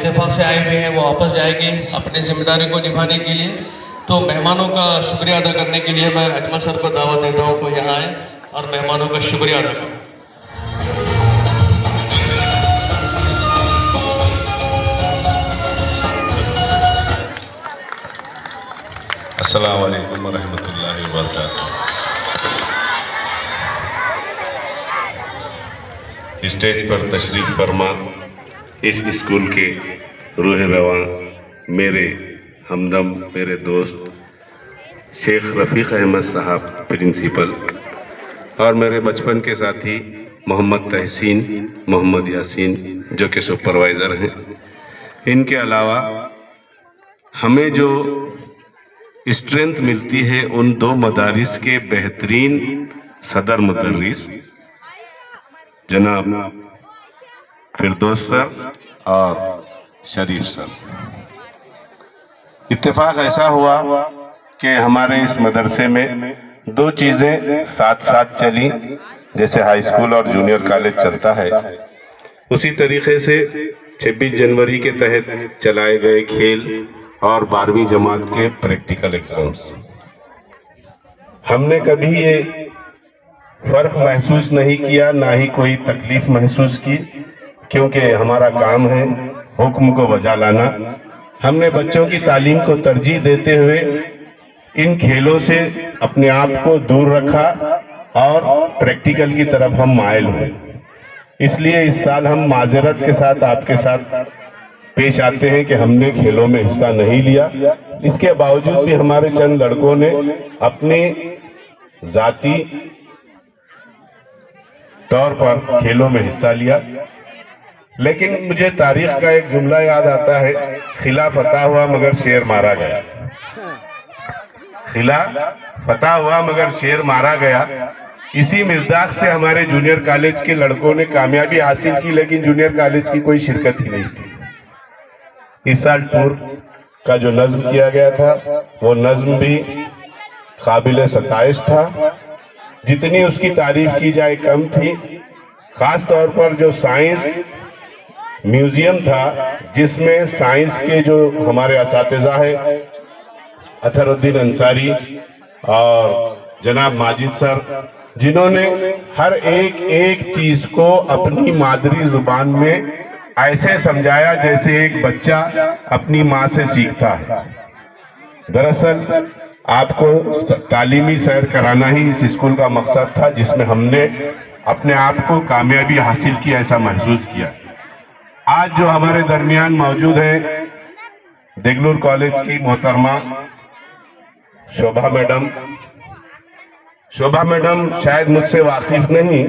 इत्तेफाक से आए हुए हैं वो वापस जाएंगे अपनी जिम्मेदारी को निभाने के लिए। तो मेहमानों का शुक्रिया अदा करने के लिए मैं अजमल सर को दावत देता हूँ कि यहाँ आए और मेहमानों का शुक्रिया अदा करें। अस्सलाम वालेकुम वरहमतुल्लाहि वबरकातुहू। स्टेज पर तशरीफ फरमा इस स्कूल के रूह रवां मेरे हमदम, मेरे दोस्त शेख रफ़ीक अहमद साहब प्रिंसिपल, और मेरे बचपन के साथी मोहम्मद तहसीन, मोहम्मद यासीन जो कि सुपरवाइज़र हैं। इनके अलावा हमें जो स्ट्रेंथ मिलती है उन दो मदारिस के बेहतरीन सदर मुदर्रिस जनाब फिरदौस सर और शरीफ सर। इत्तेफाक ऐसा हुआ कि हमारे इस मदरसे में दो चीज़ें साथ साथ चली, जैसे हाई स्कूल और जूनियर कॉलेज चलता है, उसी तरीके से 26 जनवरी के तहत चलाए गए खेल और 12वीं जमात के प्रैक्टिकल एग्जाम्स। हमने कभी ये फर्क महसूस नहीं किया, ना ही कोई तकलीफ महसूस की, क्योंकि हमारा काम है हुक्म को बजा लाना। हमने बच्चों की तालीम को तरजीह देते हुए इन खेलों से अपने आप को दूर रखा और प्रैक्टिकल की तरफ हम माइल हुए। इसलिए इस साल हम माजरत के साथ आपके साथ पेश आते हैं कि हमने खेलों में हिस्सा नहीं लिया। इसके बावजूद भी हमारे चंद लड़कों ने अपने जाती तौर पर खेलों में हिस्सा लिया। लेकिन मुझे तारीख का एक जुमला याद आता है, खिला फतह हुआ मगर शेर मारा गया। खिला फतह हुआ मगर शेर मारा गया। इसी मिज़दाक से हमारे जूनियर कॉलेज के लड़कों ने कामयाबी हासिल की, लेकिन जूनियर कॉलेज की कोई शिरकत ही नहीं थी। इस साल टूर का जो नज्म किया गया था वो नज्म भी काबिल सताइश था, जितनी उसकी तारीफ की जाए कम थी। खास तौर पर जो साइंस म्यूजियम था, जिसमें साइंस के जो हमारे असातिज़ा है अतहरुद्दीन अंसारी और जनाब माजिद सर, जिन्होंने हर एक चीज को अपनी मादरी जुबान में ऐसे समझाया जैसे एक बच्चा अपनी माँ से सीखता है। दरअसल आपको तालीमी सैर कराना ही इस स्कूल का मकसद था, जिसमें हमने अपने आप को कामयाबी हासिल की, ऐसा महसूस किया। आज जो हमारे दरमियान मौजूद है देगलूर कॉलेज की मोहतरमा शोभा मैडम शायद मुझसे वाकिफ नहीं,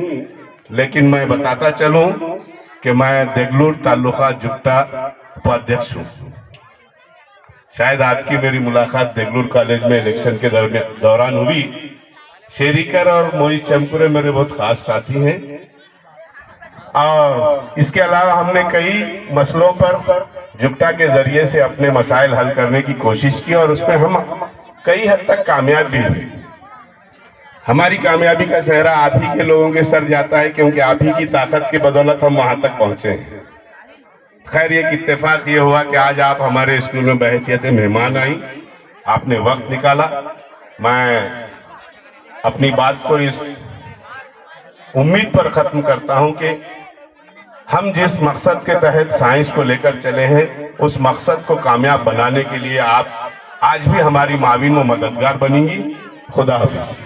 लेकिन मैं बताता चलूं कि मैं देगलूर ताल्लुकात जुट्टा उपाध्यक्ष हूँ। शायद आपकी मेरी मुलाकात देगलूर कॉलेज में इलेक्शन के दौरान हुई। शेरीकर और मोइस चमकुरे मेरे बहुत खास साथी हैं, और इसके अलावा हमने कई मसलों पर जुट्टा के जरिए से अपने मसाइल हल करने की कोशिश की, और उसमें हम कई हद तक कामयाब भी हुए। हमारी कामयाबी का सेहरा आप ही के लोगों के सर जाता है, क्योंकि आप ही की ताकत की बदौलत हम वहां तक पहुंचे हैं। खैर, एक इत्तेफाक ये हुआ कि आज आप हमारे स्कूल में बहैसियत मेहमान आई, आपने वक्त निकाला। मैं अपनी बात को इस उम्मीद पर खत्म करता हूं कि हम जिस मकसद के तहत साइंस को लेकर चले हैं, उस मकसद को कामयाब बनाने के लिए आप आज भी हमारी माविन व मददगार बनेंगी। खुदा हाफिज।